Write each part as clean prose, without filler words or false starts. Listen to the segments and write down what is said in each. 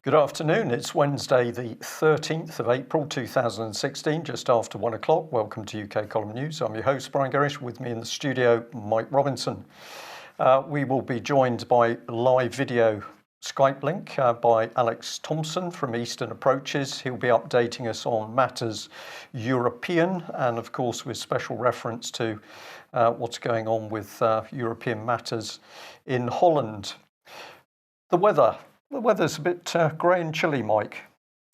Good afternoon. It's Wednesday, the 13th of April 2016, just after 1 o'clock. Welcome to UK Column News. I'm your host, Brian Gerrish. With me in the studio, Mike Robinson. We will be joined by live video Skype link by Alex Thompson from Eastern Approaches. He'll be updating us on matters European and, of course, with special reference to what's going on with European matters in Holland. The weather's a bit grey and chilly, Mike.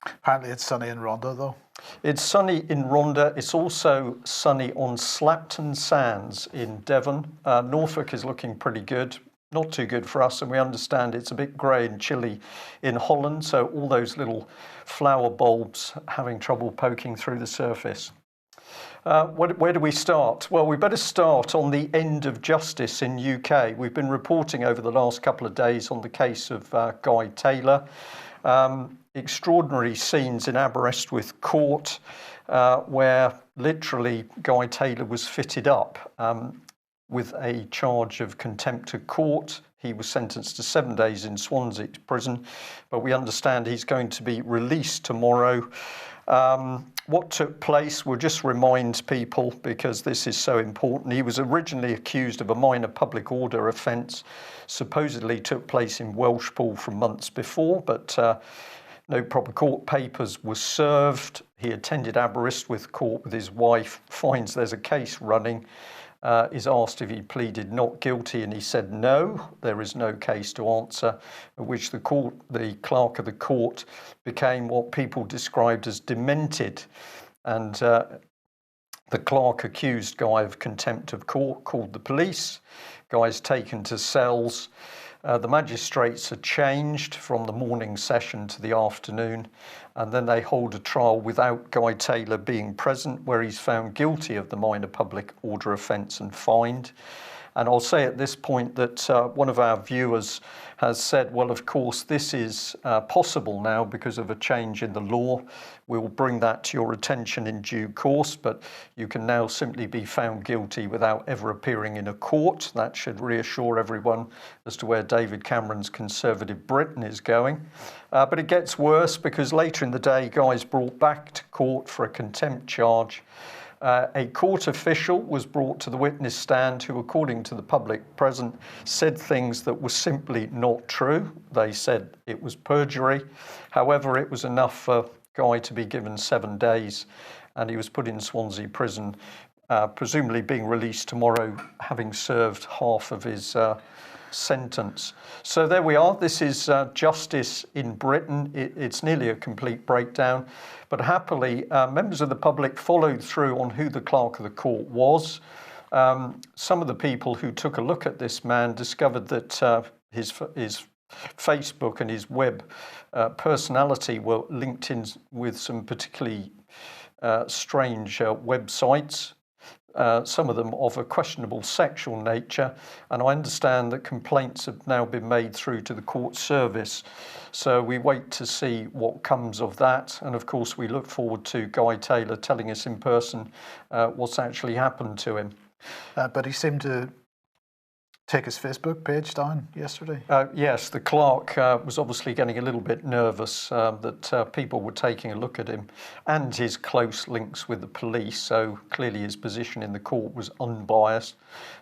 Apparently it's sunny in Rhondda, though. It's sunny in Rhondda. It's also sunny on Slapton Sands in Devon. Norfolk is looking pretty good. Not too good for us, and we understand it's a bit grey and chilly in Holland, so all those little flower bulbs having trouble poking through the surface. Where do we start? Well, we better start on the end of justice in UK. We've been reporting over the last couple of days on the case of Guy Taylor. Extraordinary scenes in Aberystwyth Court, where literally Guy Taylor was fitted up with a charge of contempt of court. He was sentenced to 7 days in Swansea prison, but we understand he's going to be released tomorrow. What took place, we'll just remind people because this is so important. He was originally accused of a minor public order offence, supposedly took place in Welshpool from months before, but no proper court papers were served. He attended Aberystwyth Court with his wife, finds there's a case running, is asked if he pleaded not guilty, and he said no, there is no case to answer, at which the clerk of the court became what people described as demented, and the clerk accused Guy of contempt of court, called the police. Guy's taken to cells. The magistrates are changed from the morning session to the afternoon, and then they hold a trial without Guy Taylor being present, where he's found guilty of the minor public order offence and fined. And I'll say at this point that one of our viewers has said, well, of course, this is possible now because of a change in the law. We will bring that to your attention in due course, but you can now simply be found guilty without ever appearing in a court. That should reassure everyone as to where David Cameron's Conservative Britain is going. But it gets worse because later in the day, Guy's brought back to court for a contempt charge. A court official was brought to the witness stand who, according to the public present, said things that were simply not true. They said it was perjury. However, it was enough for Guy to be given 7 days, and he was put in Swansea prison, presumably being released tomorrow, having served half of his sentence. So there we are. This is justice in Britain. It's nearly a complete breakdown, but happily members of the public followed through on who the clerk of the court was. Some of the people who took a look at this man discovered that his Facebook and his web personality were linked in with some particularly strange websites. Some of them of a questionable sexual nature, and I understand that complaints have now been made through to the court service. So we wait to see what comes of that, and of course we look forward to Guy Taylor telling us in person what's actually happened to him. But he seemed to take his Facebook page down yesterday. Yes, the clerk was obviously getting a little bit nervous that people were taking a look at him and his close links with the police, so clearly his position in the court was unbiased,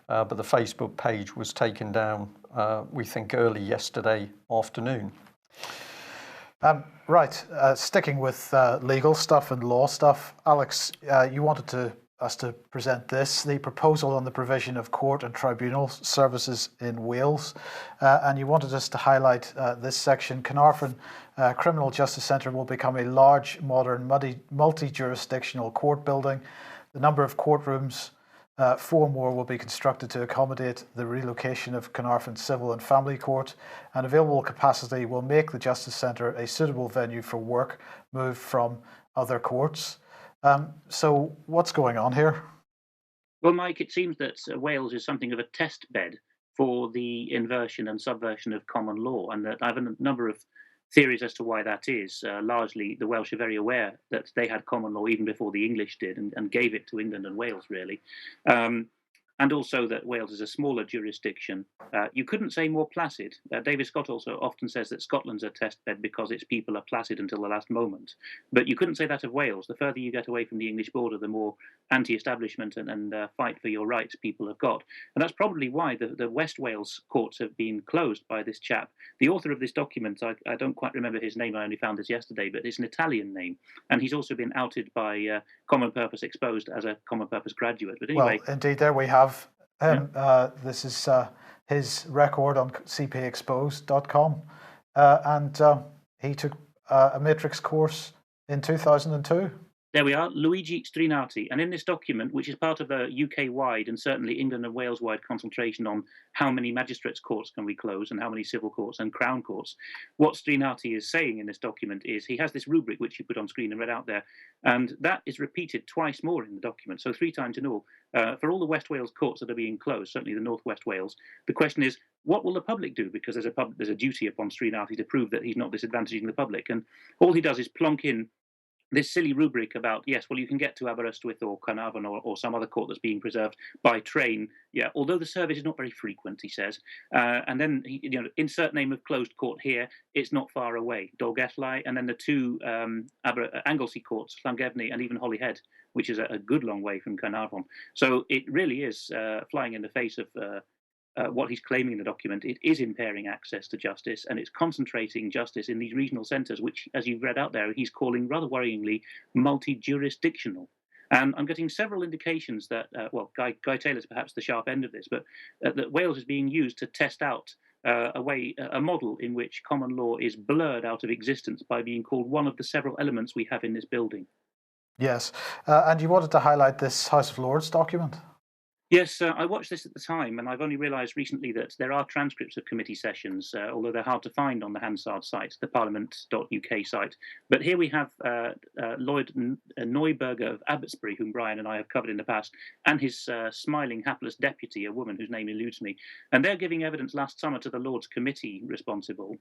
but the Facebook page was taken down, we think, early yesterday afternoon. Sticking with legal stuff and law stuff, Alex, you wanted us to present the proposal on the provision of court and tribunal services in Wales, and you wanted us to highlight this section. Caernarfon Criminal Justice Centre will become a large, modern, multi-jurisdictional court building. The number of courtrooms, 4 more, will be constructed to accommodate the relocation of Caernarfon Civil and Family Court, and available capacity will make the Justice Centre a suitable venue for work moved from other courts. So what's going on here? Well, Mike, it seems that Wales is something of a test bed for the inversion and subversion of common law, and that I have a number of theories as to why that is. Largely, the Welsh are very aware that they had common law even before the English did, and gave it to England and Wales, really. and also that Wales is a smaller jurisdiction. You couldn't say more placid. David Scott also often says that Scotland's a test bed because its people are placid until the last moment. But you couldn't say that of Wales. The further you get away from the English border, the more anti-establishment and fight for your rights people have got. And that's probably why the West Wales courts have been closed by this chap. The author of this document, I don't quite remember his name, I only found this yesterday, but it's an Italian name. And he's also been outed by Common Purpose Exposed as a Common Purpose graduate. But anyway. Well, indeed, there we have him. This is his record on cpexposed.com. And he took a matrix course in 2002. There we are, Luigi Strinati. And in this document, which is part of a UK-wide and certainly England and Wales-wide consultation on how many magistrates' courts can we close and how many civil courts and crown courts, what Strinati is saying in this document is he has this rubric which you put on screen and read out there, and that is repeated twice more in the document, so 3 times in all. For all the West Wales courts that are being closed, certainly the North West Wales, the question is, what will the public do? Because there's a duty upon Strinati to prove that he's not disadvantaging the public. And all he does is plonk in this silly rubric about, yes, well, you can get to Aberystwyth or Carnarvon or some other court that's being preserved by train. Yeah, although the service is not very frequent, he says. And then, insert name of closed court here, it's not far away, Dolgellau, and then the 2 Anglesey courts, Llangefni and even Holyhead, which is a good long way from Carnarvon. So it really is flying in the face of what he's claiming in the document. It is impairing access to justice, and it's concentrating justice in these regional centres, which, as you've read out there, he's calling rather worryingly multi-jurisdictional. And I'm getting several indications that, Guy Taylor's perhaps the sharp end of this, but that Wales is being used to test out a model in which common law is blurred out of existence by being called one of the several elements we have in this building. Yes, and you wanted to highlight this House of Lords document? Yes, I watched this at the time, and I've only realised recently that there are transcripts of committee sessions, although they're hard to find on the Hansard site, the parliament.uk site. But here we have Lloyd Neuberger of Abbotsbury, whom Brian and I have covered in the past, and his smiling, hapless deputy, a woman whose name eludes me. And they're giving evidence last summer to the Lords Committee responsible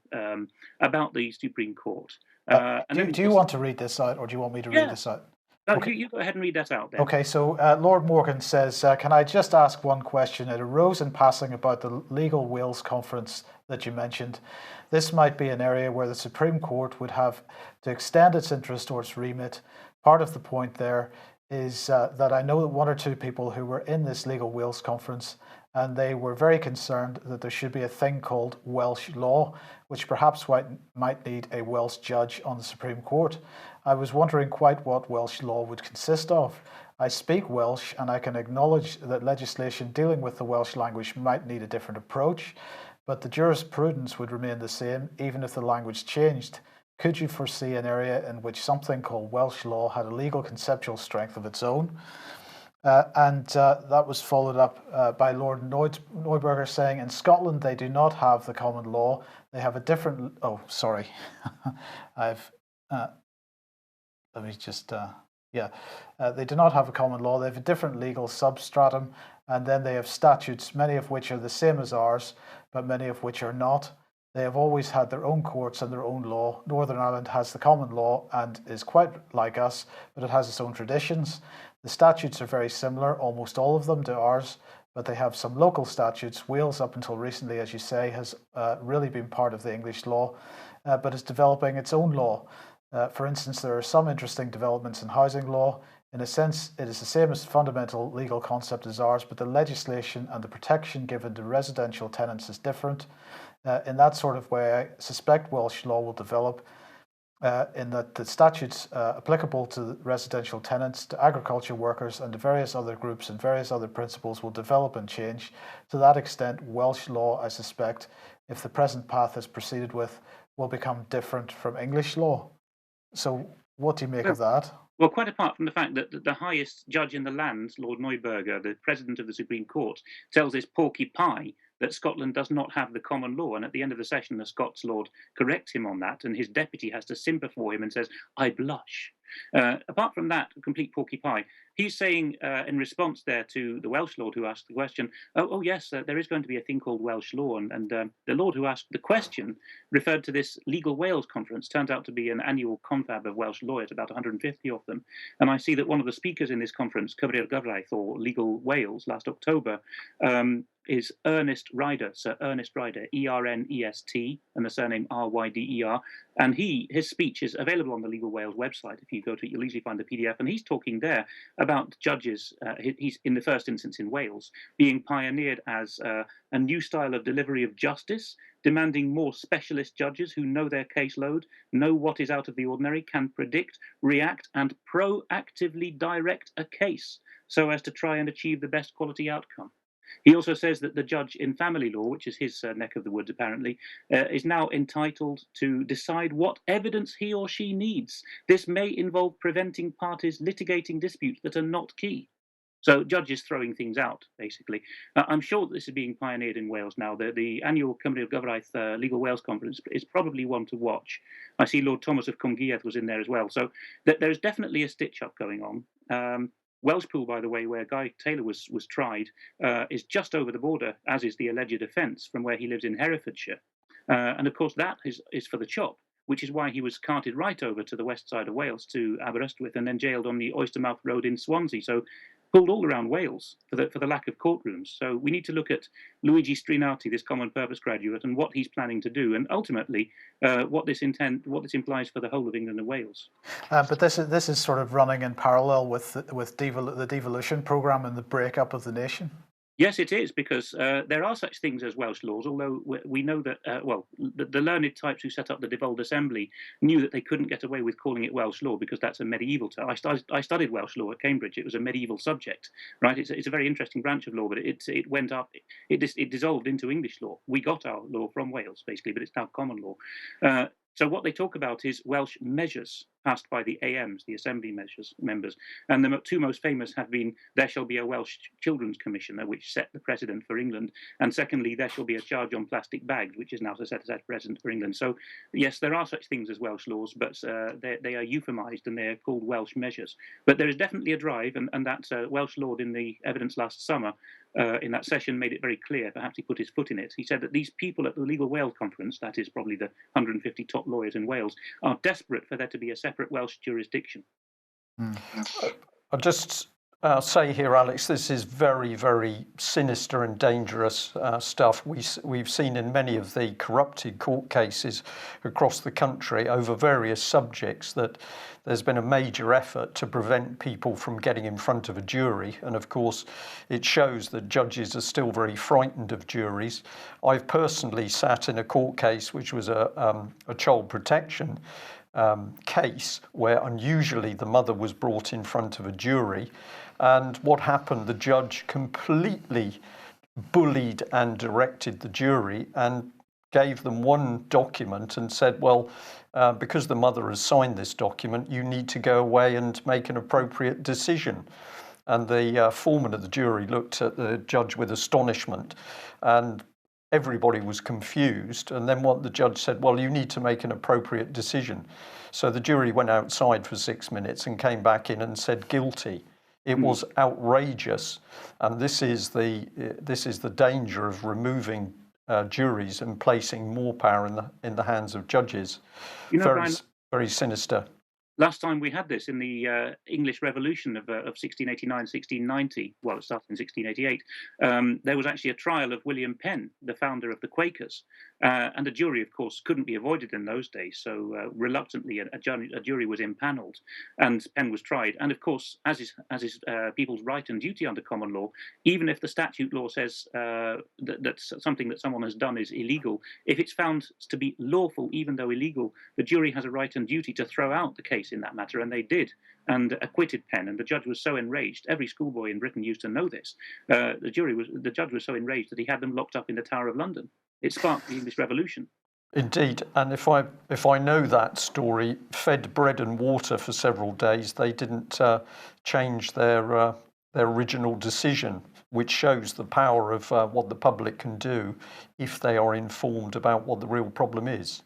about the Supreme Court. Do you want to read this out, or do you want me to read this out? Okay. You go ahead and read that out then. Okay, so Lord Morgan says, can I just ask one question? It arose in passing about the Legal Wales Conference that you mentioned. This might be an area where the Supreme Court would have to extend its interest or its remit. Part of the point there is that I know that 1 or 2 people who were in this Legal Wales Conference, and they were very concerned that there should be a thing called Welsh law, which perhaps might need a Welsh judge on the Supreme Court. I was wondering quite what Welsh law would consist of. I speak Welsh, and I can acknowledge that legislation dealing with the Welsh language might need a different approach, but the jurisprudence would remain the same even if the language changed. Could you foresee an area in which something called Welsh law had a legal conceptual strength of its own? And that was followed up by Lord Neuberger saying, in Scotland they do not have the common law. They have a different... Oh, sorry. Let me just... they do not have a common law. They have a different legal substratum, and then they have statutes, many of which are the same as ours, but many of which are not. They have always had their own courts and their own law. Northern Ireland has the common law and is quite like us, but it has its own traditions. The statutes are very similar, almost all of them, to ours, but they have some local statutes. Wales, up until recently, as you say, has really been part of the English law, but is developing its own law. For instance, there are some interesting developments in housing law. In a sense, it is the same as fundamental legal concept as ours, but the legislation and the protection given to residential tenants is different. In that sort of way, I suspect Welsh law will develop in that the statutes applicable to residential tenants, to agriculture workers, and to various other groups and various other principles will develop and change. To that extent, Welsh law, I suspect, if the present path is proceeded with, will become different from English law. So what do you make of that? Well, quite apart from the fact that the highest judge in the land, Lord Neuberger, the president of the Supreme Court, tells this Porky Pie that Scotland does not have the common law. And at the end of the session, the Scots Lord corrects him on that, and his deputy has to simper for him and says, I blush. Apart from that, complete porky pie. He's saying in response there to the Welsh lord who asked the question, oh yes, there is going to be a thing called Welsh law. And the lord who asked the question referred to this Legal Wales conference. Turns out to be an annual confab of Welsh lawyers, about 150 of them. And I see that one of the speakers in this conference, Cyfri'r Gyfraith, or Legal Wales, last October, is Ernest Ryder, Sir Ernest Ryder, Ernest, and the surname Ryder. And his speech is available on the Legal Wales website. If you go to it, you'll easily find the PDF. And he's talking there about judges, he's in the first instance in Wales, being pioneered as a new style of delivery of justice, demanding more specialist judges who know their caseload, know what is out of the ordinary, can predict, react, and proactively direct a case so as to try and achieve the best quality outcome. He also says that the judge in family law, which is his neck of the woods apparently, is now entitled to decide what evidence he or she needs. This may involve preventing parties litigating disputes that are not key. So judges throwing things out, basically. I'm sure that this is being pioneered in Wales now. The annual Cyfri'r Gyfraith Legal Wales Conference is probably one to watch. I see Lord Thomas of Cwmgyrdd was in there as well. So there's definitely a stitch-up going on. Welshpool, by the way, where Guy Taylor was tried, is just over the border, as is the alleged offence, from where he lives in Herefordshire. And of course, that is for the chop, which is why he was carted right over to the west side of Wales, to Aberystwyth, and then jailed on the Oystermouth Road in Swansea. So pulled all around Wales for the lack of courtrooms. So we need to look at Luigi Strinati, this common purpose graduate, and what he's planning to do, and ultimately what this implies for the whole of England and Wales. But this is sort of running in parallel with the devolution programme and the breakup of the nation. Yes, it is, because there are such things as Welsh laws, although we know that, the learned types who set up the Devolved Assembly knew that they couldn't get away with calling it Welsh law because that's a medieval term. I studied Welsh law at Cambridge. It was a medieval subject, right? It's a very interesting branch of law, but it went up, it dissolved into English law. We got our law from Wales, basically, but it's now common law. So what they talk about is Welsh measures passed by the AMs, the Assembly members. And the two most famous have been, there shall be a Welsh Children's Commissioner, which set the precedent for England. And secondly, there shall be a charge on plastic bags, which is now set as a precedent for England. So yes, there are such things as Welsh laws, but they are euphemised and they are called Welsh measures. But there is definitely a drive, and that Welsh lord in the evidence last summer, in that session, made it very clear, perhaps he put his foot in it. He said that these people at the Legal Wales Conference, that is probably the 150 top lawyers in Wales, are desperate for there to be a separate Welsh jurisdiction. I'll just say here, Alex, this is very, very sinister and dangerous stuff. We've seen in many of the corrupted court cases across the country over various subjects that there's been a major effort to prevent people from getting in front of a jury. And of course, it shows that judges are still very frightened of juries. I've personally sat in a court case which was a child protection case where unusually the mother was brought in front of a jury. And what happened, the judge completely bullied and directed the jury and gave them one document and said, well, because the mother has signed this document, you need to go away and make an appropriate decision. And the foreman of the jury looked at the judge with astonishment, and everybody was confused. And then what the judge said, well, you need to make an appropriate decision. So the jury went outside for 6 minutes and came back in and said guilty. It was outrageous, and this is the danger of removing juries and placing more power in the hands of judges. You know, very, Brian, very sinister. last time we had this in the English Revolution of 1689, 1690, well, it started in 1688, there was actually a trial of William Penn, the founder of the Quakers. And a jury, of course, couldn't be avoided in those days. So reluctantly, a jury was impaneled and Penn was tried. And of course, as is people's right and duty under common law, even if the statute law says that something that someone has done is illegal, if it's found to be lawful, even though illegal, the jury has a right and duty to throw out the case in that matter. And they did, and acquitted Penn. And the judge was so enraged. Every schoolboy in Britain used to know this. The judge was so enraged that he had them locked up in the Tower of London. It sparked the English Revolution. Indeed, and if I know that story, fed bread and water for several days, they didn't change their original decision, which shows the power of what the public can do if they are informed about what the real problem is.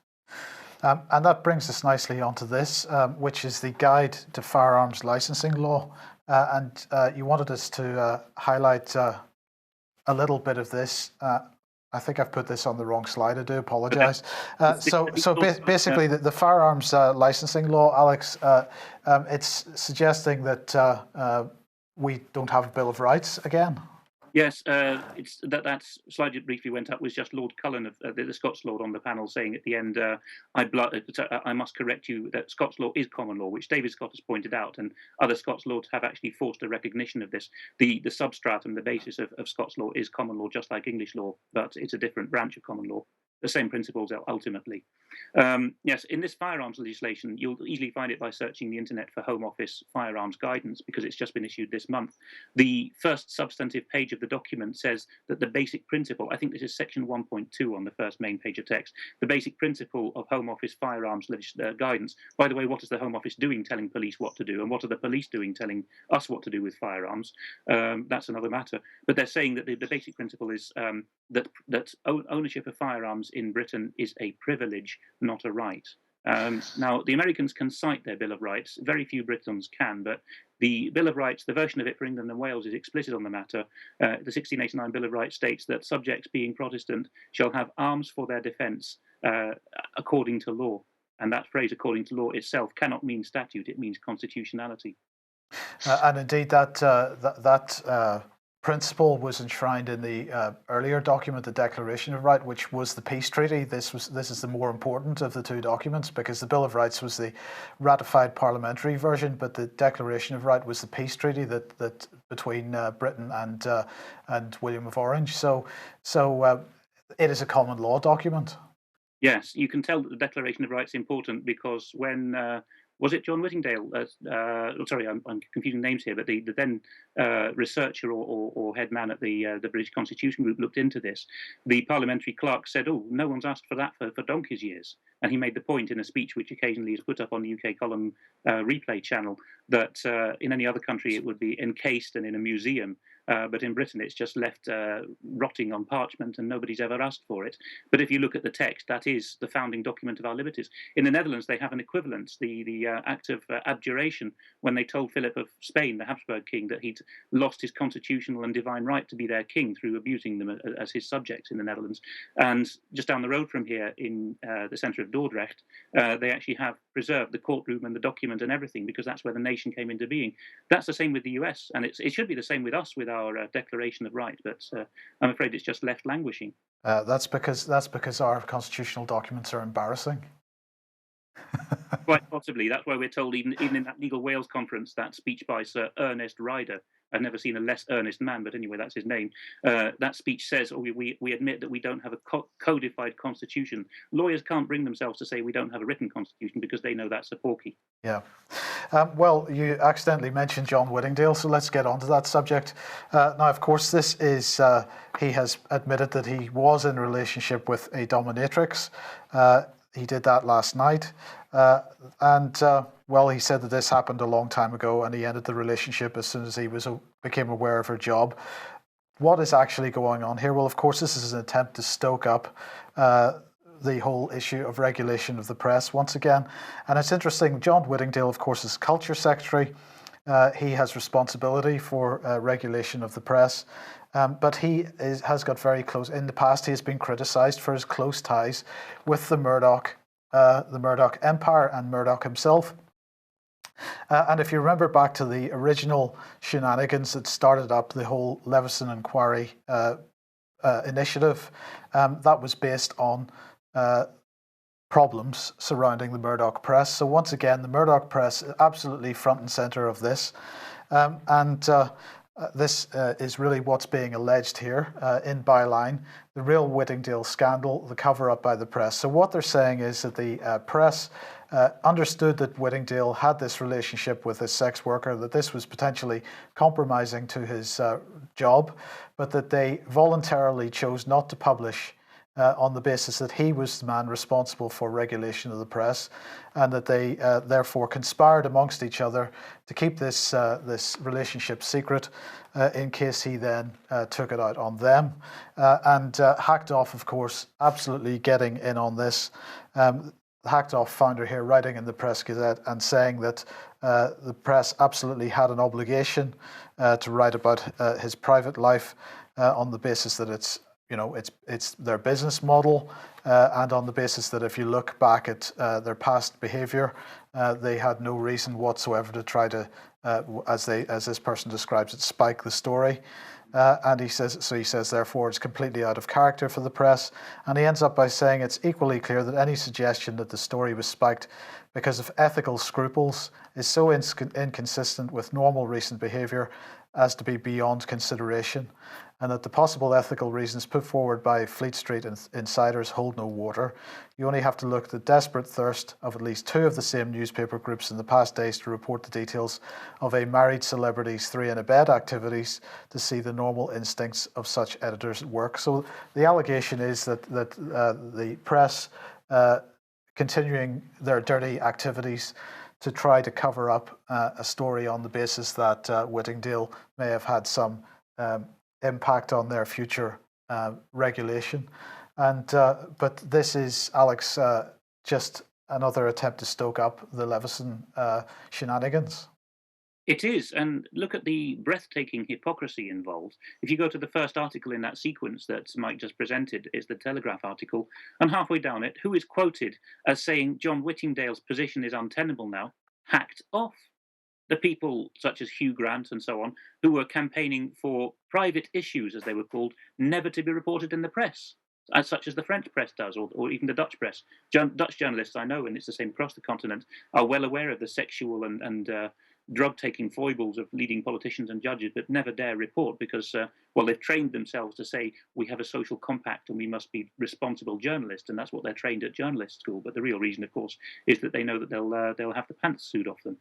And that brings us nicely onto this, which is the Guide to Firearms Licensing Law. And you wanted us to highlight a little bit of this. I think I've put this on the wrong slide. I do apologise. Basically, the firearms licensing law, Alex, it's suggesting that we don't have a Bill of Rights again. Yes, it's that slide that briefly went up was just Lord Cullen, of the Scots Lord, on the panel, saying at the end, I must correct you that Scots law is common law, which David Scott has pointed out, and other Scots lords have actually forced a recognition of this. The substratum, the basis of Scots law is common law, just like English law, but it's a different branch of common law. The same principles ultimately. Yes, in this firearms legislation, you'll easily find it by searching the internet for Home Office firearms guidance, because it's just been issued this month. The first substantive page of the document says that the basic principle, I think this is section 1.2 on the first main page of text, the basic principle of Home Office firearms guidance. By the way, what is the Home Office doing telling police what to do, and what are the police doing telling us what to do with firearms? That's another matter. But they're saying that the basic principle is that ownership of firearms in Britain is a privilege, not a right. Now, the Americans can cite their Bill of Rights. Very few Britons can, but the Bill of Rights, the version of it for England and Wales, is explicit on the matter. The 1689 Bill of Rights states that subjects being Protestant shall have arms for their defence according to law. And that phrase, according to law, itself cannot mean statute, it means constitutionality. And indeed, that principle was enshrined in the earlier document, the Declaration of Rights, which was the peace treaty. This is the more important of the two documents, because the Bill of Rights was the ratified parliamentary version, but the Declaration of Rights was the peace treaty that between Britain and William of Orange. So it is a common law document. Yes, you can tell that the Declaration of Rights is important because when was it John Whittingdale? Sorry, I'm confusing names here, but the then researcher or head man at the British Constitution Group looked into this. The parliamentary clerk said, "Oh, no one's asked for that for donkey's years," and he made the point in a speech which occasionally is put up on the UK column replay channel that in any other country it would be encased and in a museum. But in Britain, it's just left rotting on parchment and nobody's ever asked for it. But if you look at the text, that is the founding document of our liberties. In the Netherlands, they have an equivalent, the Act of Abjuration, when they told Philip of Spain, the Habsburg king, that he'd lost his constitutional and divine right to be their king through abusing them as his subjects in the Netherlands. And just down the road from here, in the centre of Dordrecht, they actually have preserved the courtroom and the document and everything, because that's where the nation came into being. That's the same with the US, and it should be the same with us, with our Declaration of Rights, but I'm afraid it's just left languishing. That's because our constitutional documents are embarrassing. Quite possibly. That's why we're told, even in that Legal Wales conference, that speech by Sir Ernest Ryder. I've never seen a less earnest man, but anyway, that's his name. That speech says, we admit that we don't have a codified constitution. Lawyers can't bring themselves to say we don't have a written constitution because they know that's a porky. Yeah. Well, you accidentally mentioned John Whittingdale, so let's get on to that subject. Now, of course, this is, he has admitted that he was in a relationship with a dominatrix. He did that last night. Well, he said that this happened a long time ago and he ended the relationship as soon as he became aware of her job. What is actually going on here? Well, of course, this is an attempt to stoke up the whole issue of regulation of the press once again. And it's interesting, John Whittingdale, of course, is Culture Secretary. He has responsibility for regulation of the press. But he has got very close. In the past, he has been criticised for his close ties with the Murdoch empire and Murdoch himself. And if you remember back to the original shenanigans that started up the whole Leveson Inquiry initiative, that was based on problems surrounding the Murdoch press. So once again, the Murdoch press is absolutely front and centre of this. This is really what's being alleged here in byline, the real Whittingdale scandal, the cover-up by the press. So what they're saying is that the press understood that Whittingdale had this relationship with a sex worker, that this was potentially compromising to his job, but that they voluntarily chose not to publish on the basis that he was the man responsible for regulation of the press, and that they therefore conspired amongst each other to keep this relationship secret in case he then took it out on them. And Hacked Off, of course, absolutely getting in on this. Hacked Off founder here writing in the Press Gazette and saying that the press absolutely had an obligation to write about his private life on the basis that it's their business model, and on the basis that if you look back at their past behaviour, they had no reason whatsoever to try to, as this person describes it, spike the story. And he says, therefore, it's completely out of character for the press. And he ends up by saying it's equally clear that any suggestion that the story was spiked because of ethical scruples is so inconsistent with normal recent behaviour as to be beyond consideration, and that the possible ethical reasons put forward by Fleet Street insiders hold no water. You only have to look at the desperate thirst of at least two of the same newspaper groups in the past days to report the details of a married celebrity's three-in-a-bed activities to see the normal instincts of such editors at work. So the allegation is that the press continuing their dirty activities to try to cover up a story on the basis that Whittingdale may have had some impact on their future regulation. But this is, Alex, just another attempt to stoke up the Leveson shenanigans. It is, and look at the breathtaking hypocrisy involved. If you go to the first article in that sequence that Mike just presented, is the Telegraph article, and halfway down it, who is quoted as saying John Whittingdale's position is untenable now? Hacked Off. The people such as Hugh Grant and so on, who were campaigning for private issues, as they were called, never to be reported in the press, as such as the French press does, or even the Dutch press. Dutch journalists, I know, and it's the same across the continent, are well aware of the sexual and drug-taking foibles of leading politicians and judges, but never dare report because, they've trained themselves to say we have a social compact and we must be responsible journalists, and that's what they're trained at journalist school. But the real reason, of course, is that they know that they'll have the pants sued off them.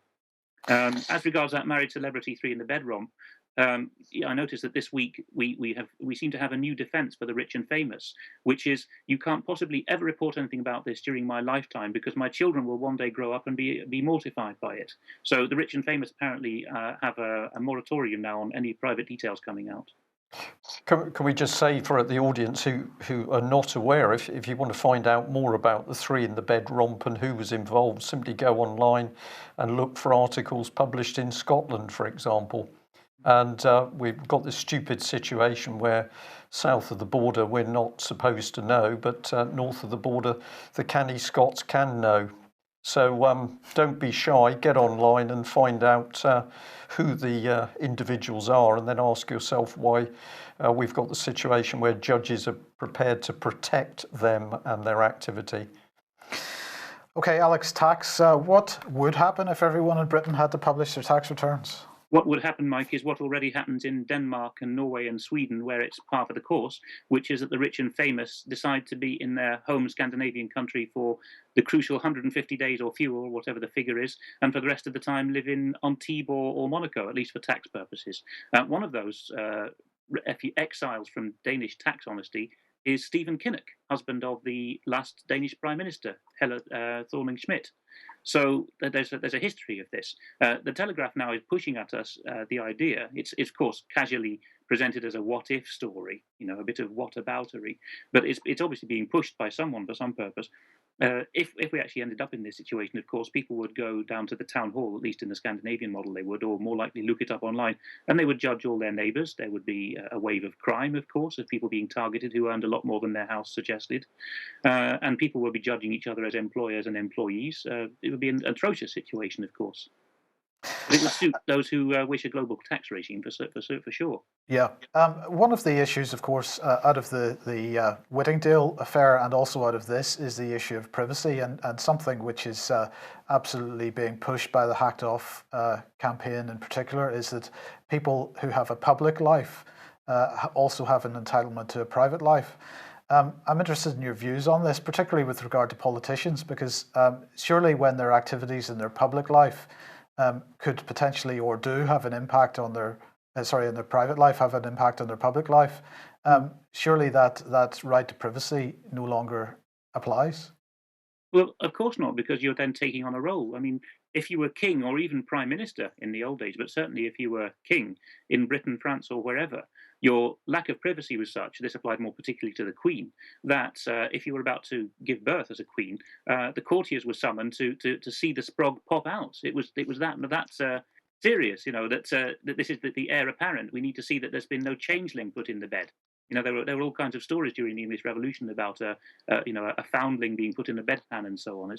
As regards that married celebrity three-in-the-bed romp, I noticed that this week we seem to have a new defence for the rich and famous, which is you can't possibly ever report anything about this during my lifetime because my children will one day grow up and be mortified by it. So the rich and famous apparently have a moratorium now on any private details coming out. Can we just say for the audience who are not aware, if you want to find out more about the three-in-the-bed romp and who was involved, simply go online and look for articles published in Scotland, for example. And we've got this stupid situation where south of the border we're not supposed to know, but north of the border the canny Scots can know. So don't be shy, get online and find out who the individuals are, and then ask yourself why we've got the situation where judges are prepared to protect them and their activity. Okay, Alex, tax. What would happen if everyone in Britain had to publish their tax returns? What would happen, Mike, is what already happens in Denmark and Norway and Sweden, where it's par for the course, which is that the rich and famous decide to be in their home Scandinavian country for the crucial 150 days or fewer, or whatever the figure is, and for the rest of the time live in Antibes or Monaco, at least for tax purposes. One of those exiles from Danish tax honesty is Stephen Kinnock, husband of the last Danish Prime Minister, Helle Thorning-Schmidt. So there's a history of this. The Telegraph now is pushing at us the idea. It's of course casually presented as a what-if story, a bit of whataboutery, but it's obviously being pushed by someone for some purpose. If we actually ended up in this situation, of course, people would go down to the town hall, at least in the Scandinavian model they would, or more likely look it up online, and they would judge all their neighbours. There would be a wave of crime, of course, of people being targeted who earned a lot more than their house suggested, and people would be judging each other as employers and employees. It would be an atrocious situation, of course. But it would suit those who wish a global tax regime for sure. Yeah. One of the issues, of course, out of the Whittingdale affair and also out of this is the issue of privacy, and something which is absolutely being pushed by the Hacked Off campaign in particular is that people who have a public life also have an entitlement to a private life. I'm interested in your views on this, particularly with regard to politicians, because surely when their activities in their public life could potentially or do have an impact on their in their private life, have an impact on their public life, surely that right to privacy no longer applies. Well, of course not, because you're then taking on a role. I mean, if you were king or even prime minister in the old days, but certainly if you were king in Britain, France, or wherever, your lack of privacy was such, this applied more particularly to the queen, that if you were about to give birth as a queen, the courtiers were summoned to see the sprog pop out. It was that's serious, that this is the heir apparent. We need to see that there's been no changeling put in the bed. There were all kinds of stories during the English Revolution about a foundling being put in a bedpan and so on.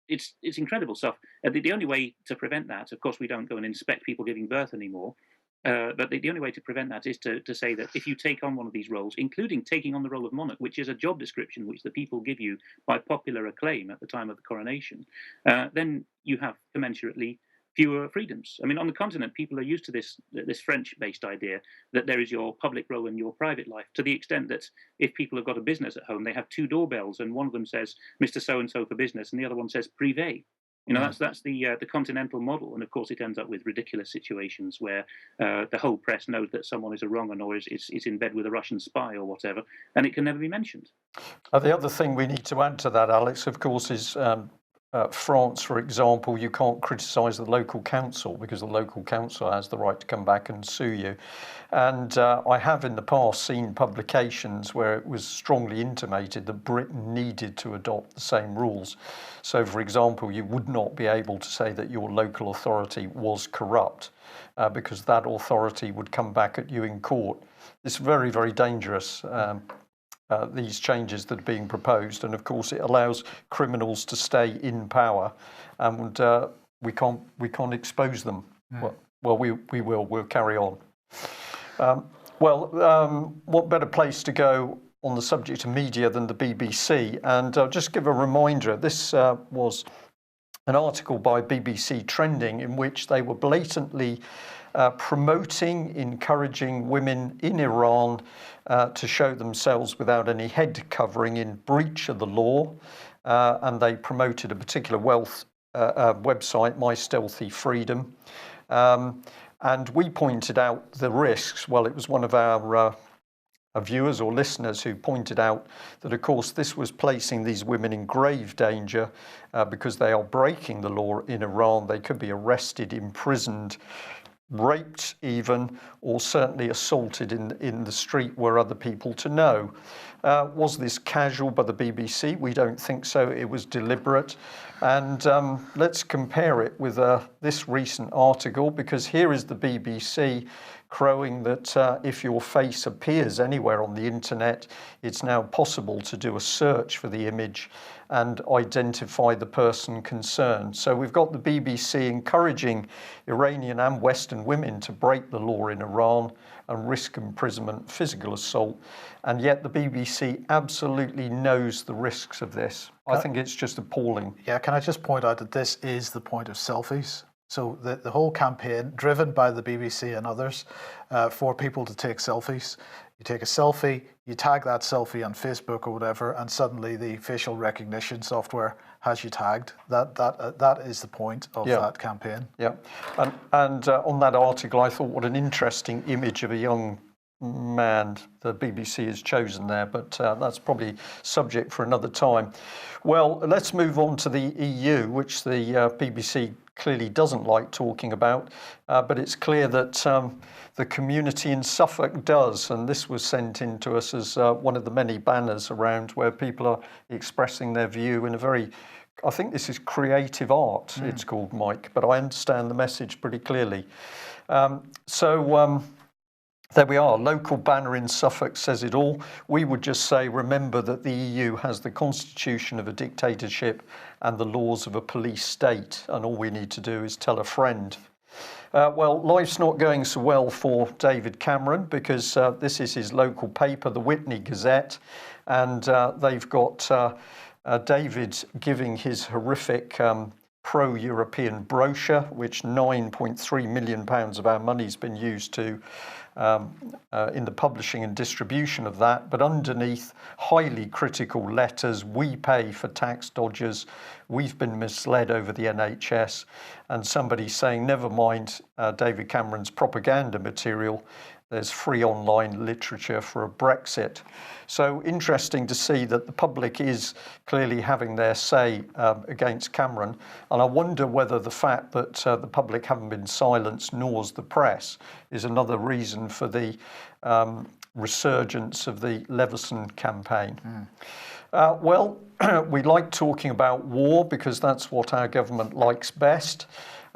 It's incredible stuff. The only way to prevent that, of course, we don't go and inspect people giving birth anymore. But the only way to prevent that is to say that if you take on one of these roles, including taking on the role of monarch, which is a job description which the people give you by popular acclaim at the time of the coronation, then you have commensurately fewer freedoms. I mean, on the continent, people are used to this French-based idea that there is your public role and your private life, to the extent that if people have got a business at home, they have two doorbells, and one of them says Mr. So-and-so for business, and the other one says privé. That's the continental model, and of course it ends up with ridiculous situations where the whole press knows that someone is a wrong-un or is in bed with a Russian spy or whatever, and it can never be mentioned. The other thing we need to add to that, Alex, of course, is France, for example, you can't criticise the local council because the local council has the right to come back and sue you. And I have in the past seen publications where it was strongly intimated that Britain needed to adopt the same rules. So, for example, you would not be able to say that your local authority was corrupt because that authority would come back at you in court. It's very, very dangerous. These changes that are being proposed, and of course it allows criminals to stay in power, and we can't expose them. We'll carry on. What better place to go on the subject of media than the BBC? And I'll just give a reminder. This was an article by BBC Trending in which they were blatantly promoting, encouraging women in Iran to show themselves without any head covering in breach of the law. And they promoted a particular website, My Stealthy Freedom. And we pointed out the risks. Well, it was one of our viewers or listeners who pointed out that, of course, this was placing these women in grave danger because they are breaking the law in Iran. They could be arrested, imprisoned, raped even, or certainly assaulted in the street were other people to know. Was this casual by the BBC? We don't think so. It was deliberate. And let's compare it with this recent article, because here is the BBC crowing that if your face appears anywhere on the internet, it's now possible to do a search for the image and identify the person concerned. So we've got the BBC encouraging Iranian and Western women to break the law in Iran and risk imprisonment, physical assault, and yet the BBC absolutely knows the risks of this. I think it's just appalling. Yeah, can I just point out that this is the point of selfies? So the whole campaign, driven by the BBC and others, for people to take selfies. You take a selfie, you tag that selfie on Facebook or whatever, and suddenly the facial recognition software has you tagged. That is the point of that campaign. Yeah, and on that article, I thought what an interesting image of a young man the BBC has chosen there, but that's probably subject for another time. Well, let's move on to the EU, which the BBC clearly doesn't like talking about, but it's clear that the community in Suffolk does, and this was sent in to us as one of the many banners around where people are expressing their view in a very, I think this is creative art, it's called, Mike, but I understand the message pretty clearly. There we are. Local banner in Suffolk says it all. We would just say, remember that the EU has the constitution of a dictatorship and the laws of a police state, and all we need to do is tell a friend. Well, life's not going so well for David Cameron, because this is his local paper, the Witney Gazette, and they've got David giving his horrific pro-European brochure, which £9.3 million of our money's been used to in the publishing and distribution of that, but underneath highly critical letters: we pay for tax dodgers, we've been misled over the NHS, and somebody saying never mind David Cameron's propaganda material, There's free online literature for a Brexit. So interesting to see that the public is clearly having their say against Cameron. And I wonder whether the fact that the public haven't been silenced, nor's the press, is another reason for the resurgence of the Leveson campaign. Well, we like talking about war because that's what our government likes best.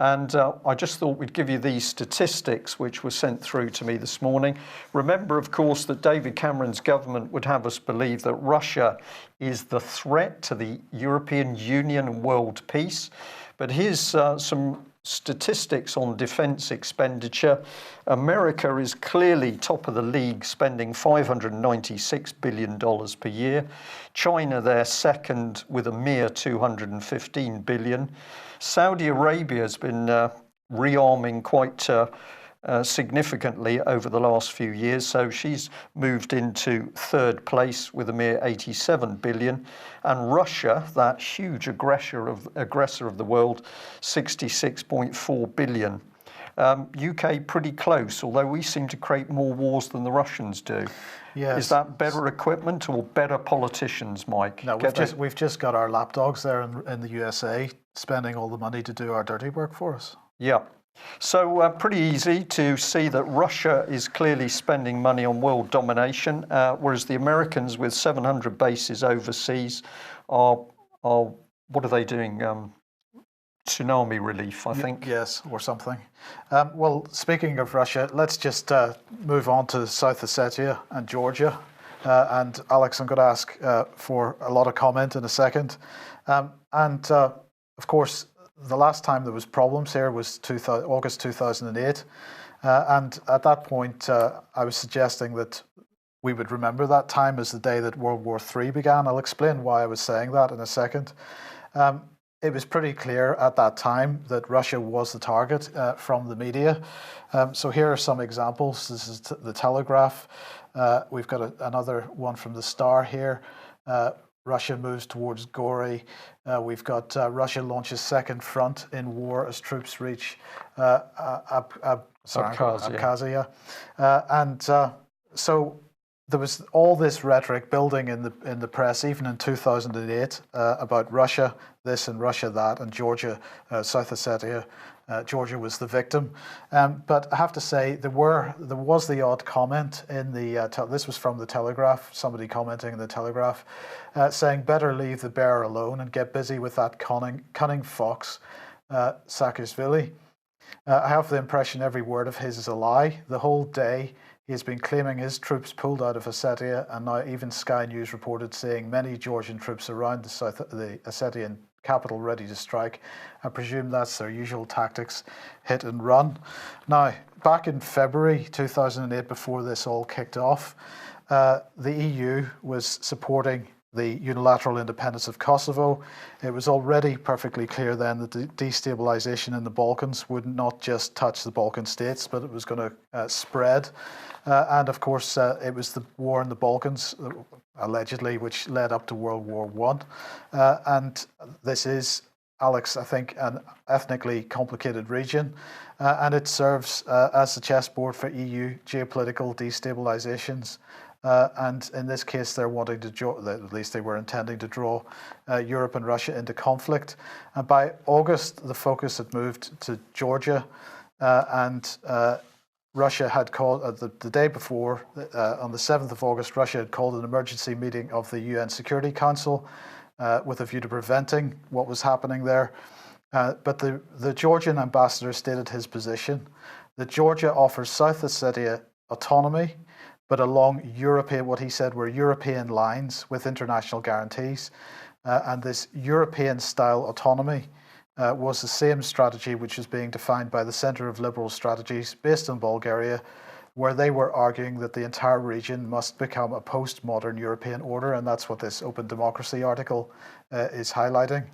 And I just thought we'd give you these statistics which were sent through to me this morning. Remember, of course, that David Cameron's government would have us believe that Russia is the threat to the European Union and world peace. But here's some statistics on defence expenditure. America is clearly top of the league, spending $596 billion per year. China, they're second with a mere $215 billion. Saudi Arabia has been rearming quite significantly over the last few years, so she's moved into third place with a mere $87 billion. And Russia, that huge aggressor of the world, $66.4 billion. UK pretty close, although we seem to create more wars than the Russians do. Yes. Is that better equipment or better politicians, Mike? No, we've just got our lapdogs there in the USA spending all the money to do our dirty work for us. Yeah. So pretty easy to see that Russia is clearly spending money on world domination, whereas the Americans with 700 bases overseas are what are they doing? Tsunami relief, I think. Yes, or something. Well, speaking of Russia, let's just move on to South Ossetia and Georgia. And Alex, I'm going to ask for a lot of comment in a second. Of course, the last time there was problems here was August 2008. And at that point, I was suggesting that we would remember that time as the day that World War III began. I'll explain why I was saying that in a second. It was pretty clear at that time that Russia was the target from the media. So here are some examples. This is the Telegraph. We've got another one from the Star here. Russia moves towards Gori. We've got Russia launches second front in war as troops reach Abkhazia. So there was all this rhetoric building in the press, even in 2008, about Russia this and Russia that, and Georgia, South Ossetia. Georgia was the victim, but I have to say there was the odd comment in the. This was from the Telegraph. Somebody commenting in the Telegraph, saying, "Better leave the bear alone and get busy with that cunning fox, Saakashvili." I have the impression every word of his is a lie. The whole day he has been claiming his troops pulled out of Ossetia, and now even Sky News reported seeing many Georgian troops around the Ossetian capital ready to strike. I presume that's their usual tactics, hit and run. Now, back in February 2008, before this all kicked off, the EU was supporting the unilateral independence of Kosovo. It was already perfectly clear then that the destabilization in the Balkans would not just touch the Balkan states, but it was going to spread. And of course, it was the war in the Balkans, allegedly, which led up to World War I. And this is, Alex, I think, an ethnically complicated region. And it serves as the chessboard for EU geopolitical destabilizations. And in this case, they're wanting to at least they were intending to draw Europe and Russia into conflict. And by August, the focus had moved to Georgia, and Russia had called the day before, on the 7th of August, Russia had called an emergency meeting of the UN Security Council with a view to preventing what was happening there. But the Georgian ambassador stated his position that Georgia offers South Ossetia autonomy, but along what he said were European lines with international guarantees. And this European-style autonomy was the same strategy which was being defined by the Centre of Liberal Strategies based in Bulgaria, where they were arguing that the entire region must become a postmodern European order, and that's what this Open Democracy article is highlighting.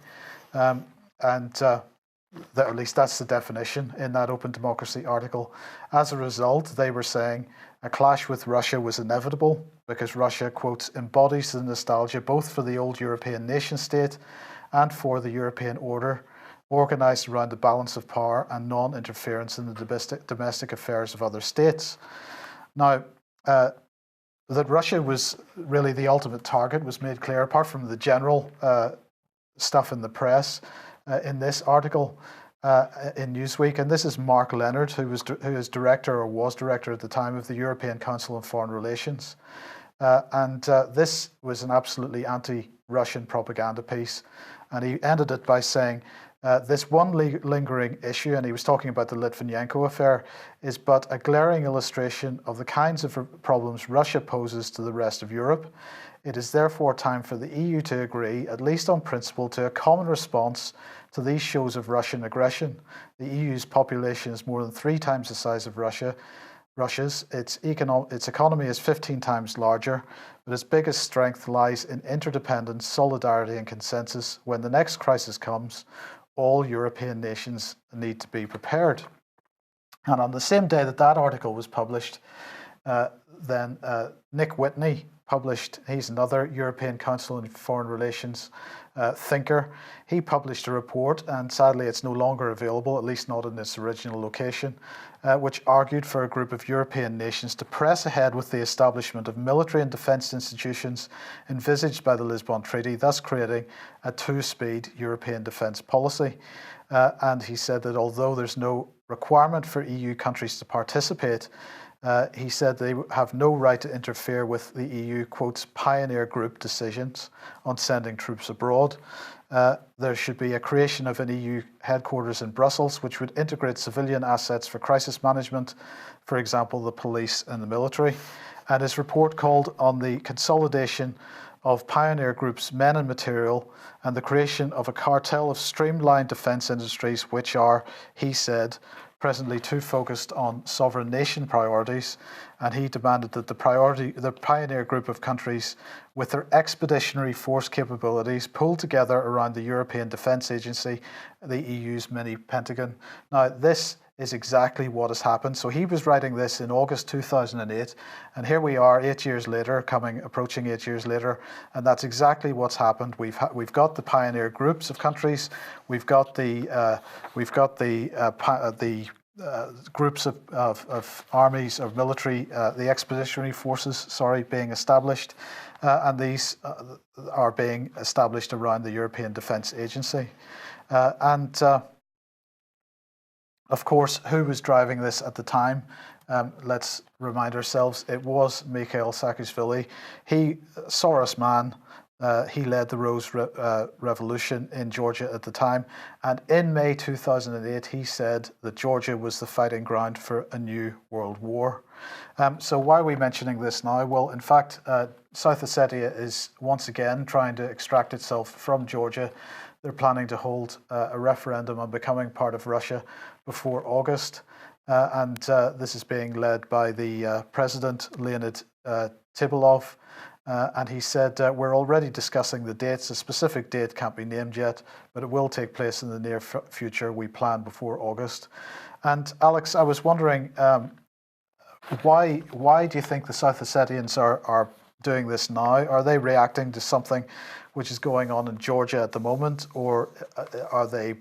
At least that's the definition in that Open Democracy article. As a result, they were saying a clash with Russia was inevitable because Russia, quotes, embodies the nostalgia both for the old European nation state and for the European order, organised around the balance of power and non-interference in the domestic affairs of other states. Now, that Russia was really the ultimate target was made clear, apart from the general stuff in the press, in this article in Newsweek. And this is Mark Leonard, who is director, or was director at the time, of the European Council on Foreign Relations. This was an absolutely anti-Russian propaganda piece. And he ended it by saying, this one lingering issue, and he was talking about the Litvinenko affair, is but a glaring illustration of the kinds of problems Russia poses to the rest of Europe. It is therefore time for the EU to agree, at least on principle, to a common response to these shows of Russian aggression. The EU's population is more than 3 times the size of Russia's. Its economy is 15 times larger, but its biggest strength lies in interdependence, solidarity, and consensus. When the next crisis comes, all European nations need to be prepared. And on the same day that that article was published, then Nick Whitney published, he's another European Council on Foreign Relations thinker. He published a report, and sadly it's no longer available, at least not in its original location, which argued for a group of European nations to press ahead with the establishment of military and defence institutions envisaged by the Lisbon Treaty, thus creating a 2-speed European defence policy. And he said that although there's no requirement for EU countries to participate, he said they have no right to interfere with the EU, quotes, pioneer group decisions on sending troops abroad. There should be a creation of an EU headquarters in Brussels, which would integrate civilian assets for crisis management, for example, the police and the military. And his report called on the consolidation of pioneer groups' men and material and the creation of a cartel of streamlined defence industries, which are, he said, presently too focused on sovereign nation priorities, and he demanded that the pioneer group of countries with their expeditionary force capabilities pull together around the European Defence Agency, the EU's mini Pentagon. Now, this is exactly what has happened. So he was writing this in August 2008, and here we are 8 years later, approaching 8 years later, and that's exactly what's happened. We've got the pioneer groups of countries, we've got the groups of armies, of military, the expeditionary forces, being established, and these are being established around the European Defence Agency. Of course, who was driving this at the time? Let's remind ourselves, it was Mikhail Saakashvili. He, Soros man, he led the Rose Revolution in Georgia at the time. And in May 2008, he said that Georgia was the fighting ground for a new world war. So why are we mentioning this now? Well, in fact, South Ossetia is once again trying to extract itself from Georgia. They're planning to hold a referendum on becoming part of Russia before August. And this is being led by the president, Leonid Tibolov. And he said, we're already discussing the dates. A specific date can't be named yet, but it will take place in the near future. We plan before August. And Alex, I was wondering, why do you think the South Ossetians are doing this now? Are they reacting to something which is going on in Georgia at the moment, or are they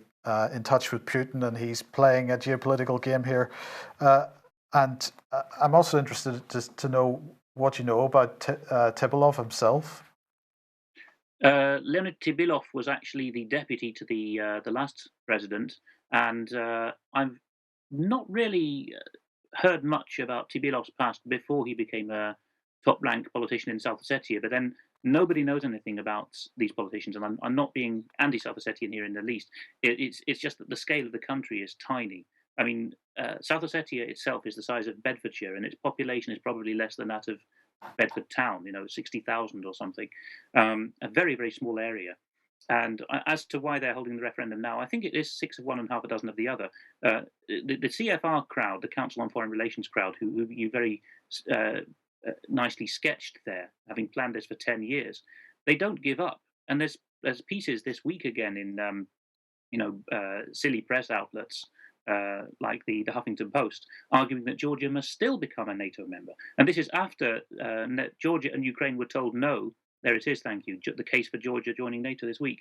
in touch with Putin and he's playing a geopolitical game here? And I'm also interested to know what you know about Tibolov himself. Leonid Tibolov was actually the deputy to the last president, and I've not really heard much about Tibolov's past before he became a top-ranked politician in South Ossetia. But then nobody knows anything about these politicians, and I'm not being anti-South Ossetian here in the least. It's just that the scale of the country is tiny. I mean, South Ossetia itself is the size of Bedfordshire, and its population is probably less than that of Bedford town, 60,000 or something. A very, very small area. And as to why they're holding the referendum now, I think it is 6 of one and half a dozen of the other. The CFR crowd, the Council on Foreign Relations crowd, who you very nicely sketched there, having planned this for 10 years, they don't give up. And there's pieces this week again in silly press outlets like the Huffington Post, arguing that Georgia must still become a NATO member. And this is after Georgia and Ukraine were told no. There it is, thank you. The case for Georgia joining NATO this week.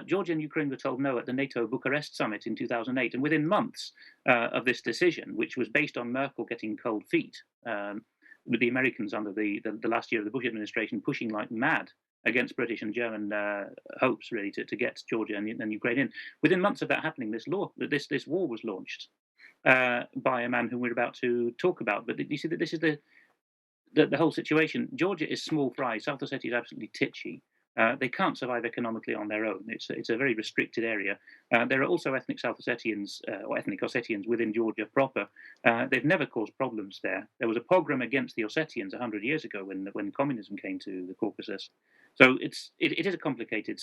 Georgia and Ukraine were told no at the NATO Bucharest summit in 2008. And within months of this decision, which was based on Merkel getting cold feet, with the Americans under the last year of the Bush administration pushing like mad against British and German hopes, really, to get Georgia and Ukraine in. Within months of that happening, this war was launched by a man whom we're about to talk about. But you see that this is the whole situation. Georgia is small fry. South Ossetia is absolutely titchy. They can't survive economically on their own. It's a very restricted area. There are also ethnic South Ossetians or ethnic Ossetians within Georgia proper. They've never caused problems there. There was a pogrom against the Ossetians 100 years ago when communism came to the Caucasus. So it is a complicated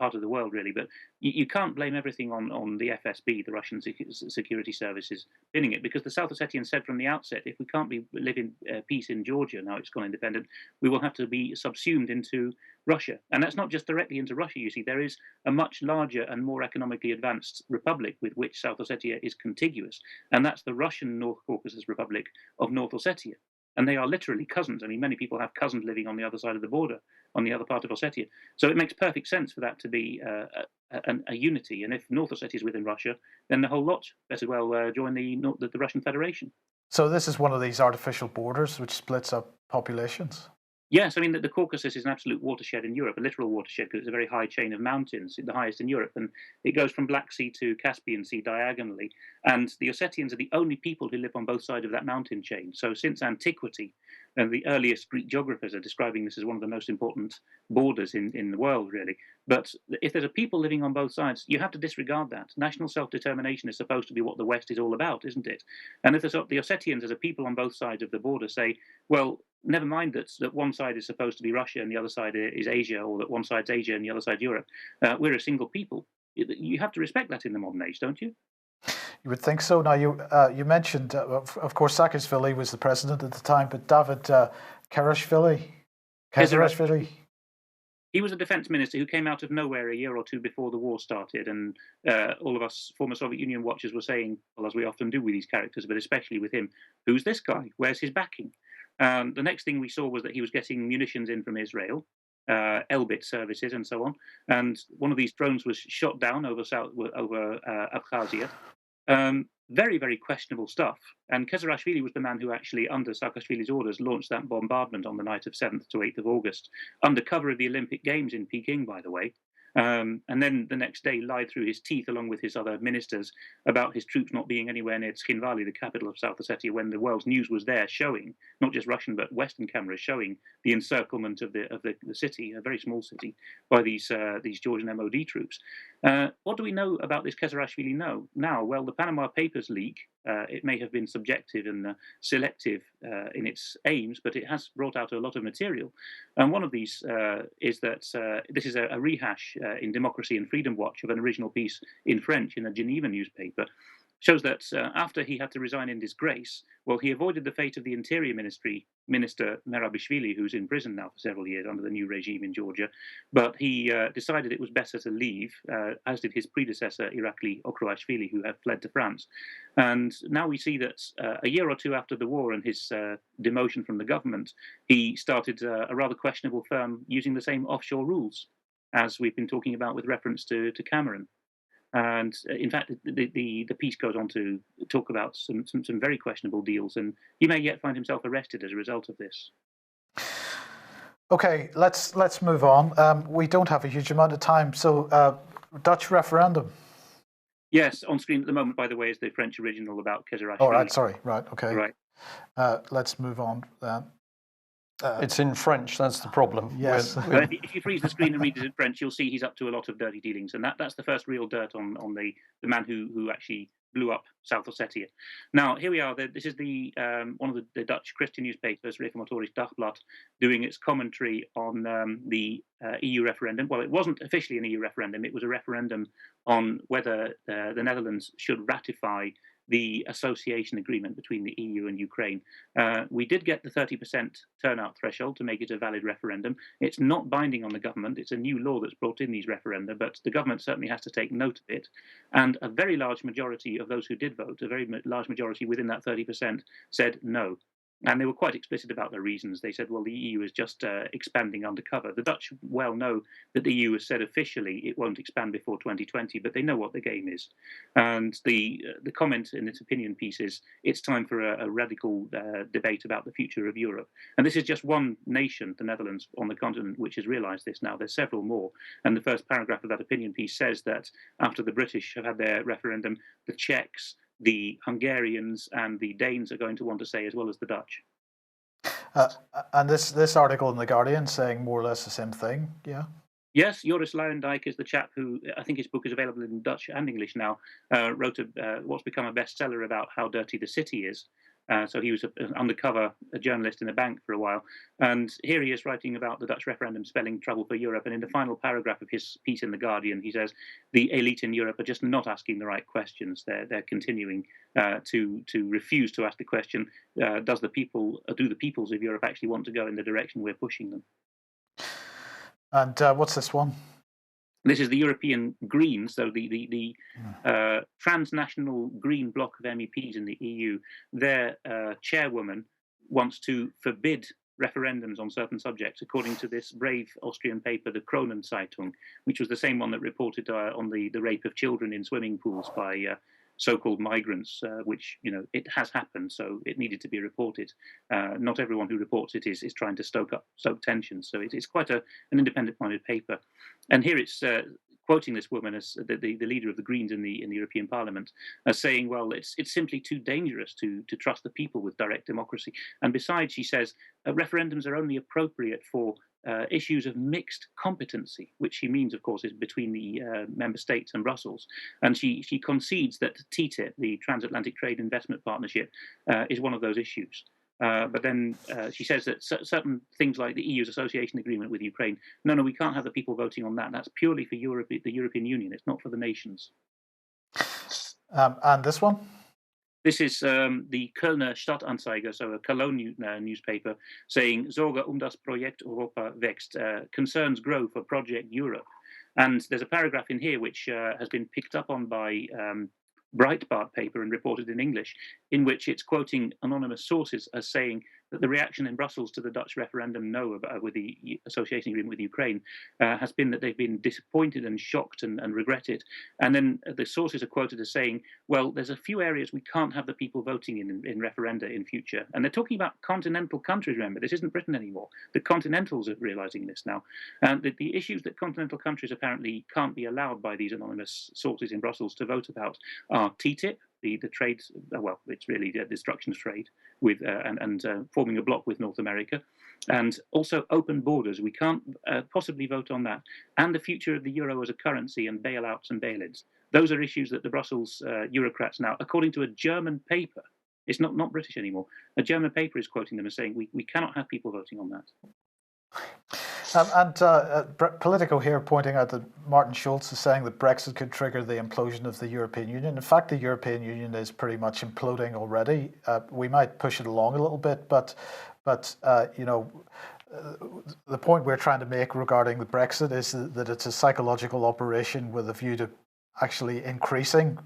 part of the world, really. But you can't blame everything on the FSB, the Russian security services, pinning it, because the South Ossetians said from the outset, if we can't live in peace in Georgia now it's gone independent, we will have to be subsumed into Russia. And that's not just directly into Russia, you see. There is a much larger and more economically advanced republic with which South Ossetia is contiguous, and that's the Russian North Caucasus Republic of North Ossetia. And they are literally cousins. I mean, many people have cousins living on the other side of the border, on the other part of Ossetia. So it makes perfect sense for that to be a unity. And if North Ossetia is within Russia, then the whole lot better well join the Russian Federation. So this is one of these artificial borders which splits up populations? Yes, I mean, the Caucasus is an absolute watershed in Europe, a literal watershed, because it's a very high chain of mountains, the highest in Europe. And it goes from Black Sea to Caspian Sea diagonally. And the Ossetians are the only people who live on both sides of that mountain chain. So since antiquity, and the earliest Greek geographers are describing this as one of the most important borders in the world, really. But if there's a people living on both sides, you have to disregard that. National self-determination is supposed to be what the West is all about, isn't it? And if the Ossetians as a people on both sides of the border say, well, never mind that one side is supposed to be Russia and the other side is Asia, or that one side's Asia and the other side Europe, we're a single people. You have to respect that in the modern age, don't you? You would think so. Now, you mentioned, of course, Saakashvili was the president at the time, but David Kezarashvili, he was a defense minister who came out of nowhere a year or two before the war started, and all of us former Soviet Union watchers were saying, well, as we often do with these characters, but especially with him, who's this guy? Where's his backing? The next thing we saw was that he was getting munitions in from Israel, Elbit services, and so on. And one of these drones was shot down over Abkhazia. Very, very questionable stuff. And Kezarashvili was the man who actually, under Saakashvili's orders, launched that bombardment on the night of 7th to 8th of August, under cover of the Olympic Games in Peking, by the way. And then the next day lied through his teeth, along with his other ministers, about his troops not being anywhere near Tskhinvali, the capital of South Ossetia, when the world's news was there showing, not just Russian but Western cameras showing the encirclement of the city, a very small city, by these Georgian MOD troops. What do we know about this Kezarashvili now? Well, the Panama Papers leak, it may have been subjective and selective in its aims, but it has brought out a lot of material. And one of these is that this is a rehash in Democracy and Freedom Watch of an original piece in French in a Geneva newspaper. Shows that after he had to resign in disgrace, well, he avoided the fate of the Interior Minister Merabishvili, who's in prison now for several years under the new regime in Georgia. But he decided it was better to leave, as did his predecessor, Irakli Okroashvili, who had fled to France. And now we see that a year or two after the war and his demotion from the government, he started a rather questionable firm using the same offshore rules, as we've been talking about with reference to Cameron. And in fact, the piece goes on to talk about some very questionable deals, and he may yet find himself arrested as a result of this. Okay, let's move on. We don't have a huge amount of time, so Dutch referendum. Yes, on screen at the moment, by the way, is the French original about Kezarashvili. Oh, right, sorry, right, okay. Right. Let's move on then. It's in French, that's the problem. Yes. If you freeze the screen and read it in French, you'll see he's up to a lot of dirty dealings. And that's the first real dirt on the man who actually blew up South Ossetia. Now, here we are. This is the one of the Dutch Christian newspapers, Reformatorisch Dagblad, doing its commentary on the EU referendum. Well, it wasn't officially an EU referendum. It was a referendum on whether the Netherlands should ratify the association agreement between the EU and Ukraine. We did get the 30% turnout threshold to make it a valid referendum. It's not binding on the government. It's a new law that's brought in these referenda, but the government certainly has to take note of it. And a very large majority of those who did vote, a very large majority within that 30%, said no. And they were quite explicit about their reasons. They said, well, the EU is just expanding undercover. The Dutch well know that the EU has said officially it won't expand before 2020, but they know what the game is. And the comment in its opinion piece is it's time for a radical debate about the future of Europe. And this is just one nation, the Netherlands, on the continent, which has realised this now. There's several more. And the first paragraph of that opinion piece says that after the British have had their referendum, the Czechs, the Hungarians and the Danes are going to want to say, as well as the Dutch. And this article in The Guardian saying more or less the same thing, yeah? Yes, Joris Luijendijk is the chap who, I think his book is available in Dutch and English now, wrote what's become a bestseller about how dirty the city is. So he was an undercover journalist in a bank for a while. And here he is writing about the Dutch referendum spelling trouble for Europe. And in the final paragraph of his piece in The Guardian, he says, the elite in Europe are just not asking the right questions. They're continuing to refuse to ask the question, do the peoples of Europe actually want to go in the direction we're pushing them? And what's this one? This is the European Greens, so the transnational Green bloc of MEPs in the EU. Their chairwoman wants to forbid referendums on certain subjects, according to this brave Austrian paper, the Kronenzeitung, which was the same one that reported on the rape of children in swimming pools by so-called migrants, which, it has happened, so it needed to be reported. Not everyone who reports it is trying to stoke tensions, so it's quite an independent-minded paper. And here it's quoting this woman as the leader of the Greens in the European Parliament, as saying, well, it's simply too dangerous to trust the people with direct democracy. And besides, she says, referendums are only appropriate for issues of mixed competency, which she means, of course, is between the member states and Brussels. And she concedes that TTIP, the Transatlantic Trade Investment Partnership, is one of those issues. But then she says that certain things like the EU's association agreement with Ukraine, no, we can't have the people voting on that. That's purely for Europe, the European Union. It's not for the nations. And this one? This is the Kölner Stadtanzeiger, so a Cologne newspaper, saying Sorge das Projekt Europa wächst, concerns grow for Project Europe. And there's a paragraph in here which has been picked up on by Breitbart paper and reported in English, in which it's quoting anonymous sources as saying that the reaction in Brussels to the Dutch referendum no with the association agreement with Ukraine has been that they've been disappointed and shocked and regretted. And then the sources are quoted as saying, well, there's a few areas we can't have the people voting in referenda in future. And they're talking about continental countries, remember, this isn't Britain anymore. The continentals are realizing this now. And the issues that continental countries apparently can't be allowed by these anonymous sources in Brussels to vote about are TTIP, the trade, well, it's really the destruction of trade with and forming a bloc with North America, and also open borders. We can't possibly vote on that, and the future of the euro as a currency and bailouts and bail-ins. Those are issues that the Brussels Eurocrats now, according to a German paper, it's not British anymore, a German paper is quoting them as saying we cannot have people voting on that. Politico here pointing out that Martin Schulz is saying that Brexit could trigger the implosion of the European Union. In fact, the European Union is pretty much imploding already. We might push it along a little bit, but the point we're trying to make regarding the Brexit is that it's a psychological operation with a view to actually increasing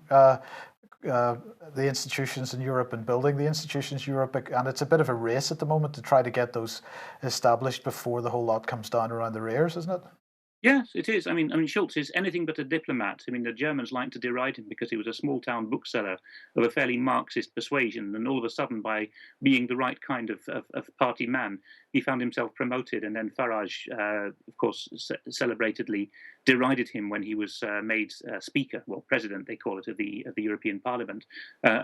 the institutions in Europe and building the institutions in Europe, and it's a bit of a race at the moment to try to get those established before the whole lot comes down around their ears, isn't it? Yes, it is. I mean, Schulz is anything but a diplomat. I mean, the Germans like to deride him because he was a small-town bookseller of a fairly Marxist persuasion, and all of a sudden, by being the right kind of party man, he found himself promoted. And then Farage, of course, celebratedly derided him when he was made speaker, well, president, they call it, of the European Parliament,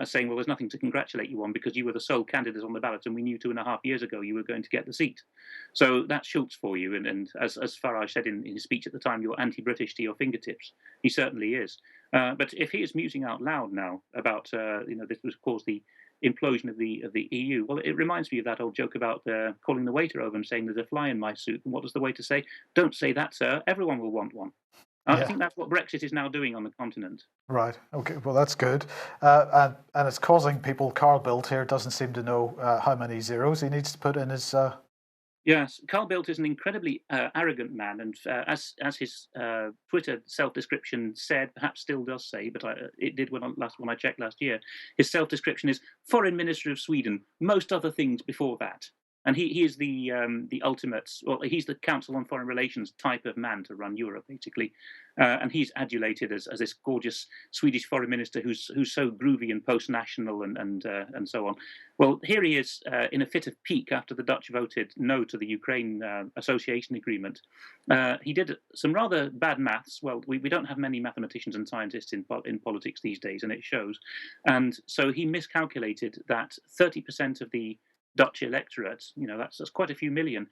saying, well, there's nothing to congratulate you on because you were the sole candidate on the ballot, and we knew 2.5 years ago you were going to get the seat. So that's Schulz for you. And as Farage said in his speech at the time, you're anti-British to your fingertips. He certainly is. But if he is musing out loud now about, this was, of course, the implosion of the EU, well, it reminds me of that old joke about calling the waiter over and saying there's a fly in my soup. And what does the waiter say? Don't say that, sir. Everyone will want one. I think that's what Brexit is now doing on the continent. Right. Okay. Well, that's good. And it's causing people. Carl Bildt here doesn't seem to know how many zeros he needs to put in his. Yes, Carl Bildt is an incredibly arrogant man, and as his Twitter self-description said, perhaps still does say, but it did when I checked last year. His self-description is Foreign Minister of Sweden. Most other things before that, and he is the ultimate. Well, he's the Council on Foreign Relations type of man to run Europe, basically, and he's adulated as this gorgeous Swedish foreign minister who's so groovy and post-national and so on. Well, here he is in a fit of pique after the Dutch voted no to the Ukraine association agreement. He did some rather bad maths. Well, we don't have many mathematicians and scientists in politics these days, and it shows. And so he miscalculated that 30% of the Dutch electorate, that's quite a few million.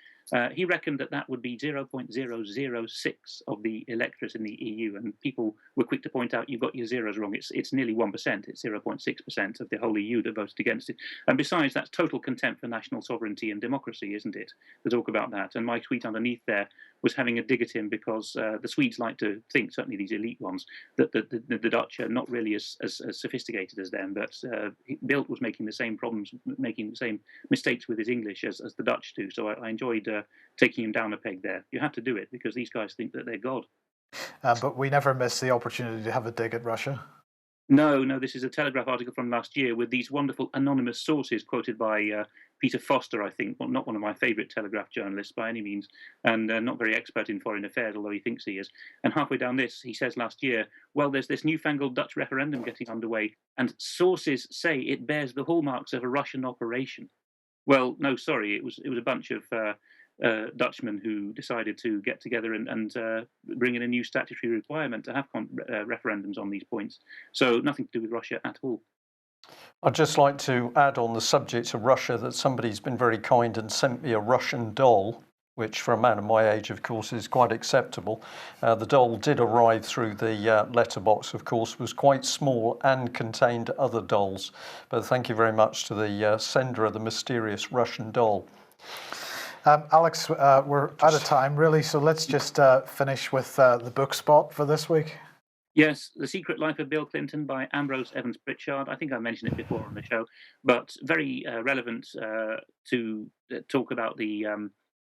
He reckoned that would be 0.006 of the electorate in the EU, and people were quick to point out, you've got your zeros wrong. It's nearly 1%. It's 0.6% of the whole EU that voted against it. And besides, that's total contempt for national sovereignty and democracy, isn't it? To talk about that. And my tweet underneath there was having a dig at him because the Swedes like to think, certainly these elite ones, that the Dutch are not really as sophisticated as them. But Bildt was making the same problems, making the same mistakes with his English as the Dutch do. So I enjoyed taking him down a peg there. You have to do it because these guys think that they're God. But we never miss the opportunity to have a dig at Russia. No, this is a Telegraph article from last year with these wonderful anonymous sources quoted by Peter Foster, I think, well, not one of my favourite Telegraph journalists by any means, and not very expert in foreign affairs, although he thinks he is. And halfway down this, he says last year, well, there's this newfangled Dutch referendum getting underway, and sources say it bears the hallmarks of a Russian operation. Well, no, sorry, it was a bunch of Dutchmen who decided to get together and bring in a new statutory requirement to have referendums on these points. So nothing to do with Russia at all. I'd just like to add on the subject of Russia that somebody's been very kind and sent me a Russian doll, which for a man of my age, of course, is quite acceptable. The doll did arrive through the letterbox, of course, was quite small and contained other dolls. But thank you very much to the sender of the mysterious Russian doll. Alex, we're out of time, really, so let's just finish with the book spot for this week. Yes, The Secret Life of Bill Clinton by Ambrose Evans Pritchard. I think I mentioned it before on the show, but very relevant to talk about the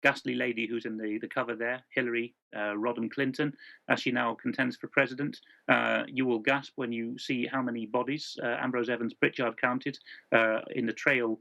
ghastly lady who's in the cover there, Hillary Rodham Clinton, as she now contends for president. You will gasp when you see how many bodies Ambrose Evans Pritchard counted in the trail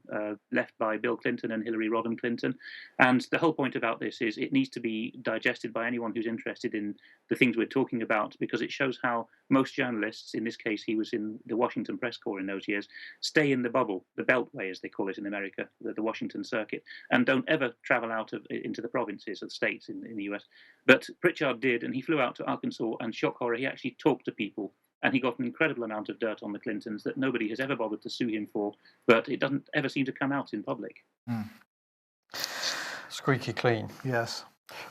left by Bill Clinton and Hillary Rodham Clinton. And the whole point about this is it needs to be digested by anyone who's interested in the things we're talking about, because it shows how most journalists, in this case he was in the Washington Press Corps in those years, stay in the bubble, the Beltway as they call it in America, the Washington Circuit, and don't ever travel out into the provinces or the states in the US. But Pritchard did, and he flew out to Arkansas, and shock horror, he actually talked to people, and he got an incredible amount of dirt on the Clintons that nobody has ever bothered to sue him for, but it doesn't ever seem to come out in public. Squeaky clean. Yes.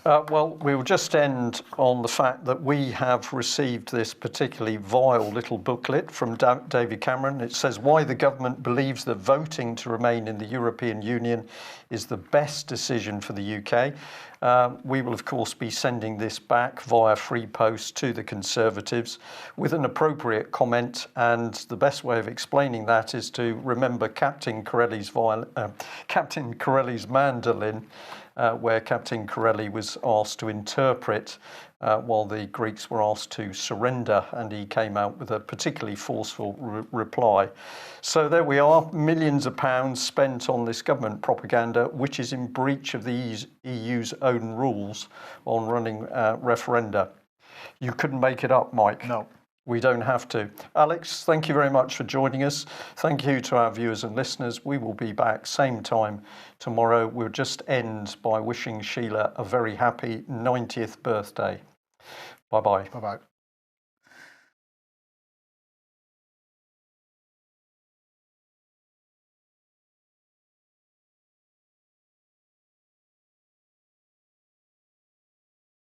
Well, we will just end on the fact that we have received this particularly vile little booklet from David Cameron. It says why the government believes that voting to remain in the European Union is the best decision for the UK. We will, of course, be sending this back via free post to the Conservatives with an appropriate comment. And the best way of explaining that is to remember Captain Corelli's mandolin, where Captain Corelli was asked to interpret while the Greeks were asked to surrender, and he came out with a particularly forceful reply. So there we are, millions of pounds spent on this government propaganda, which is in breach of the EU's own rules on running referenda. You couldn't make it up, Mike. No. We don't have to. Alex, thank you very much for joining us. Thank you to our viewers and listeners. We will be back same time tomorrow. We'll just end by wishing Sheila a very happy 90th birthday. Bye-bye. Bye-bye.